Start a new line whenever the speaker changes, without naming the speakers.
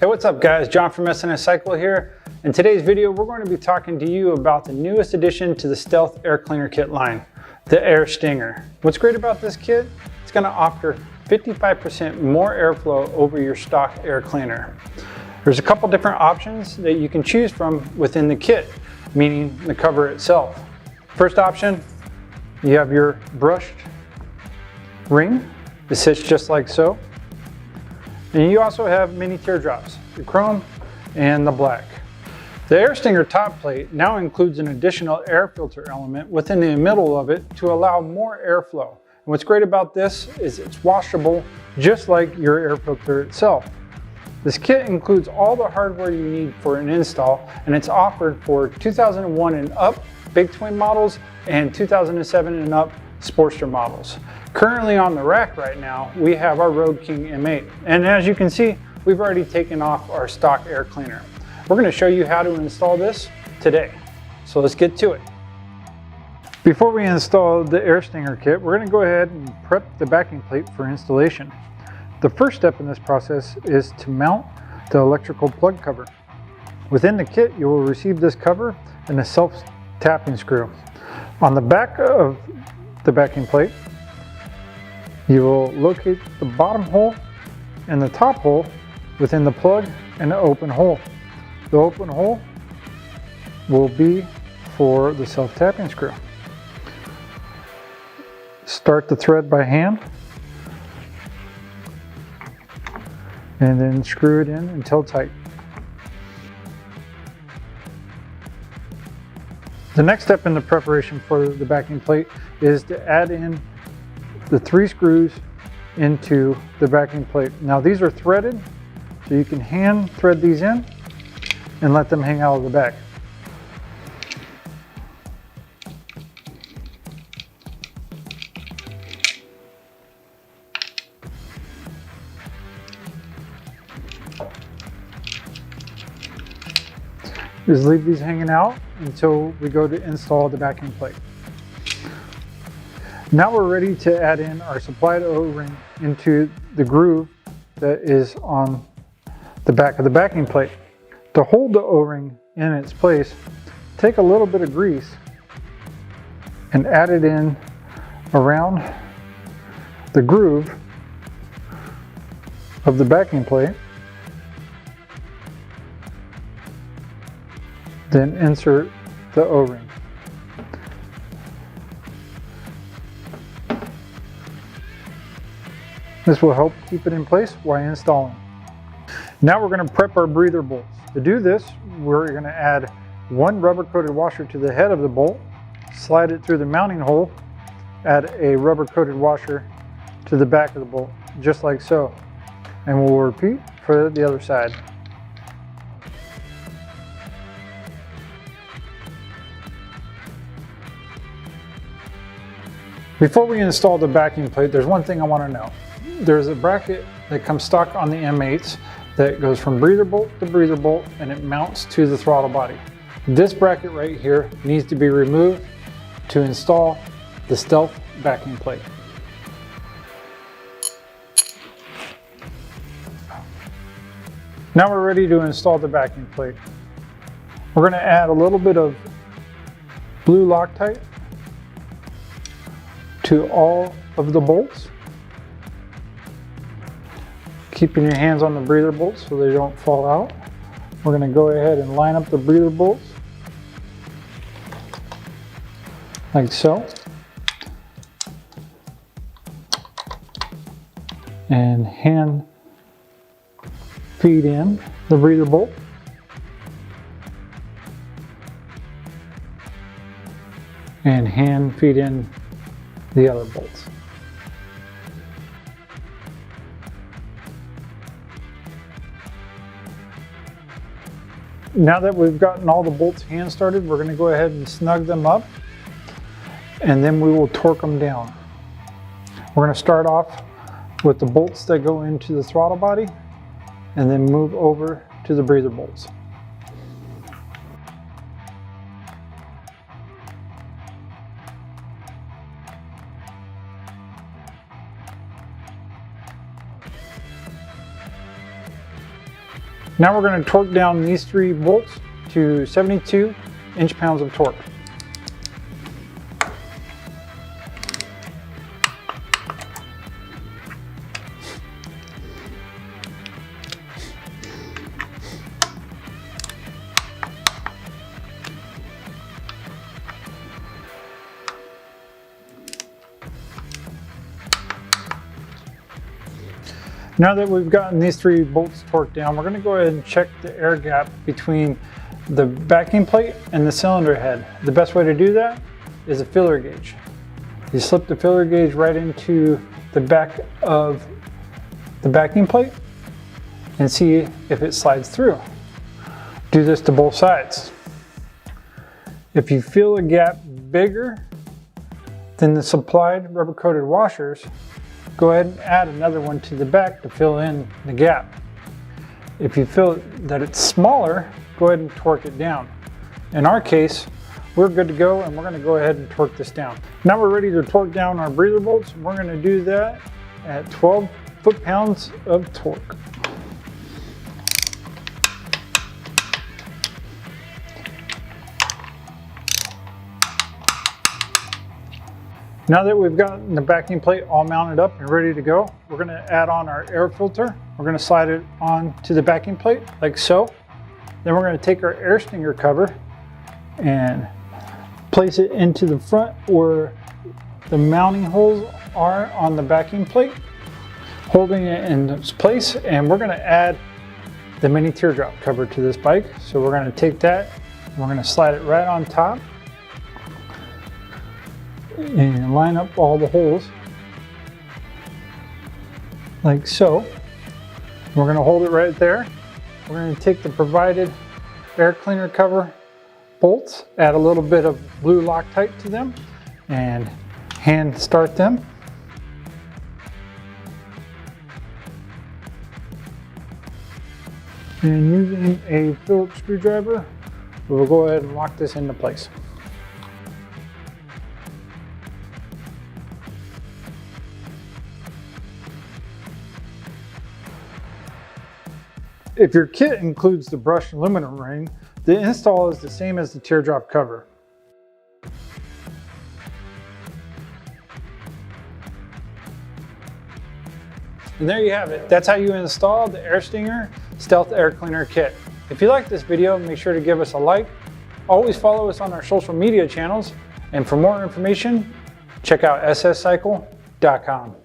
Hey, what's up guys? John from S&S Cycle here. In today's video, we're going to be talking to you about the newest addition to the Stealth Air Cleaner Kit line, the Air Stinger. What's great about this kit? It's going to offer 55% more airflow over your stock air cleaner. There's a couple different options that you can choose from within the kit, meaning the cover itself. First option, you have your brushed ring. It sits just like so. And you also have mini teardrops, the chrome and the black. The Air Stinger top plate now includes an additional air filter element within the middle of it to allow more airflow. And what's great about this is it's washable just like your air filter itself. This kit includes all the hardware you need for an install, and it's offered for 2001 and up Big Twin models and 2007 and up Sportster models. Currently on the rack right now, we have our Road King M8. And as you can see, we've already taken off our stock air cleaner. We're going to show you how to install this today. So let's get to it. Before we install the Air Stinger kit, we're going to go ahead and prep the backing plate for installation. The first step in this process is to mount the electrical plug cover. Within the kit, you will receive this cover and a self-tapping screw. On the back of the backing plate, you will locate the bottom hole and the top hole within the plug and the open hole. The open hole will be for the self-tapping screw. Start the thread by hand and then screw it in until tight. The next step in the preparation for the backing plate is to add in the 3 screws into the backing plate. Now these are threaded, so you can hand thread these in and let them hang out of the back. Just leave these hanging out until we go to install the backing plate. Now we're ready to add in our supplied O-ring into the groove that is on the back of the backing plate. To hold the O-ring in its place, take a little bit of grease and add it in around the groove of the backing plate. Then insert the O-ring. This will help keep it in place while installing. Now we're going to prep our breather bolts. To do this, we're going to add 1 rubber coated washer to the head of the bolt, slide it through the mounting hole, add a rubber coated washer to the back of the bolt, just like so. And we'll repeat for the other side. Before we install the backing plate, there's one thing I want to know. There's a bracket that comes stock on the M8s that goes from breather bolt to breather bolt, and it mounts to the throttle body. This bracket right here needs to be removed to install the Stealth backing plate. Now we're ready to install the backing plate. We're going to add a little bit of blue Loctite to all of the bolts, keeping your hands on the breather bolts so they don't fall out. We're going to go ahead and line up the breather bolts like so, and hand feed in the breather bolt. And hand feed in the other bolts. Now that we've gotten all the bolts hand started, we're going to go ahead and snug them up, and then we will torque them down. We're going to start off with the bolts that go into the throttle body and then move over to the breather bolts. Now we're going to torque down these 3 bolts to 72 inch-pounds of torque. Now that we've gotten these 3 bolts torqued down, we're going to go ahead and check the air gap between the backing plate and the cylinder head. The best way to do that is a feeler gauge. You slip the feeler gauge right into the back of the backing plate and see if it slides through. Do this to both sides. If you feel a gap bigger than the supplied rubber coated washers, go ahead and add another one to the back to fill in the gap. If you feel that it's smaller, go ahead and torque it down. In our case, we're good to go, and we're going to go ahead and torque this down. Now we're ready to torque down our breather bolts. We're going to do that at 12 foot-pounds of torque. Now that we've gotten the backing plate all mounted up and ready to go, we're going to add on our air filter. We're going to slide it on to the backing plate like so. Then we're going to take our air stinger cover and place it into the front where the mounting holes are on the backing plate, holding it in its place. And we're going to add the mini teardrop cover to this bike. So we're going to take that and we're going to slide it right on top and line up all the holes like so. We're going to hold it right there. We're going to take the provided air cleaner cover bolts, add a little bit of blue Loctite to them, and hand start them. And using a Phillips screwdriver, we'll go ahead and lock this into place. If your kit includes the brushed aluminum ring, the install is the same as the teardrop cover. And there you have it. That's how you install the Air Stinger Stealth Air Cleaner Kit. If you like this video, make sure to give us a like. Always follow us on our social media channels. And for more information, check out sscycle.com.